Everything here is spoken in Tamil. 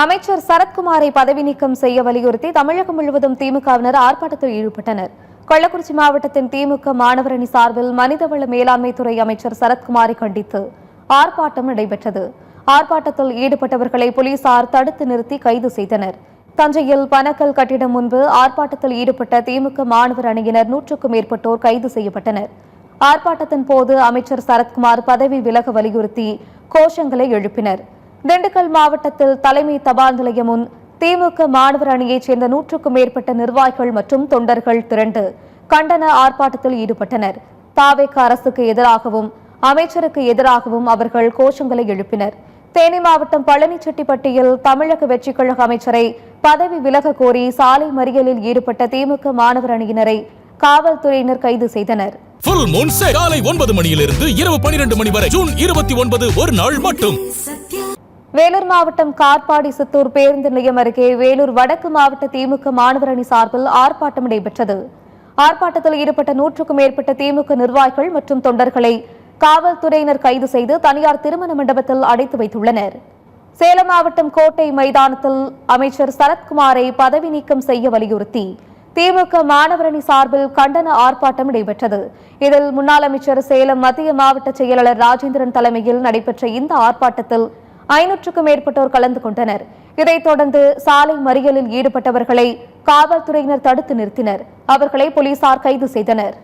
அமைச்சர் சரத்குமாரை பதவி நீக்கம் செய்ய வலியுறுத்தி தமிழகம் முழுவதும் திமுகவினர் ஆர்ப்பாட்டத்தில் ஈடுபட்டனர். கள்ளக்குறிச்சி மாவட்டத்தின் திமுக மாணவர் அணி சார்பில் மனிதவள மேலாண்மை துறை அமைச்சர் சரத்குமாரை கண்டித்து ஆர்ப்பாட்டம் நடைபெற்றது. ஆர்ப்பாட்டத்தில் ஈடுபட்டவர்களை போலீசார் தடுத்து நிறுத்தி கைது செய்தனர். தஞ்சையில் பனக்கல் கட்டிடம் முன்பு ஆர்ப்பாட்டத்தில் ஈடுபட்ட திமுக மாணவர் அணியினர் 100க்கும் மேற்பட்டோர் கைது செய்யப்பட்டனர். ஆர்ப்பாட்டத்தின் போது அமைச்சர் சரத்குமார் பதவி விலக வலியுறுத்தி கோஷங்களை எழுப்பினர். திண்டுக்கல் மாவட்டத்தில் தலைமை தபால் நிலையம் முன் திமுக மாணவர் அணியைச் சேர்ந்த 100க்கும் மேற்பட்ட நிர்வாகிகள் மற்றும் தொண்டர்கள் திரண்டு கண்டன ஆர்ப்பாட்டத்தில் ஈடுபட்டனர். தாவேக அரசுக்கு எதிராகவும் அமைச்சருக்கு எதிராகவும் அவர்கள் கோஷங்களை எழுப்பினர். தேனி மாவட்டம் பழனிச்செட்டிப்பட்டியில் தமிழக வெற்றிக் கழக அமைச்சரை பதவி விலக கோரி சாலை மறியலில் ஈடுபட்ட திமுக மாணவர் அணியினரை காவல்துறையினர் கைது செய்தனர். Full Moon Sale காலை 9 மணியிலிருந்து இரவு 12 மணி வரை ஜூன் 29 ஒரு நாள் மட்டும். வேலூர் மாவட்டம் காட்பாடி சித்தூர் பேருந்து நிலையம் அருகே வேலூர் வடக்கு மாவட்ட திமுக மாணவர் அணி சார்பில் ஆர்ப்பாட்டம் நடைபெற்றது. ஆர்ப்பாட்டத்தில் ஈடுபட்ட 100க்கும் மேற்பட்ட திமுக நிர்வாகிகள் மற்றும் தொண்டர்களை காவல்துறையினர் கைது செய்து தனியார் திருமண மண்டபத்தில் அடைத்து வைத்துள்ளனர். சேலம் மாவட்டம் கோட்டை மைதானத்தில் அமைச்சர் சரத்குமாரை பதவி நீக்கம் செய்ய வலியுறுத்தி திமுக மாணவர் அணி சார்பில் கண்டன ஆர்ப்பாட்டம் நடைபெற்றது. இதில் முன்னாள் அமைச்சர் சேலம் மத்திய மாவட்ட செயலாளர் ராஜேந்திரன் தலைமையில் நடைபெற்ற இந்த ஆர்ப்பாட்டத்தில் 500க்கும் மேற்பட்டோர் கலந்து கொண்டனர். இதைத் தொடர்ந்து சாலை மறியலில் ஈடுபட்டவர்களை காவல்துறையினர் தடுத்து நிறுத்தினர். அவர்களை போலீசார் கைது செய்தனர்.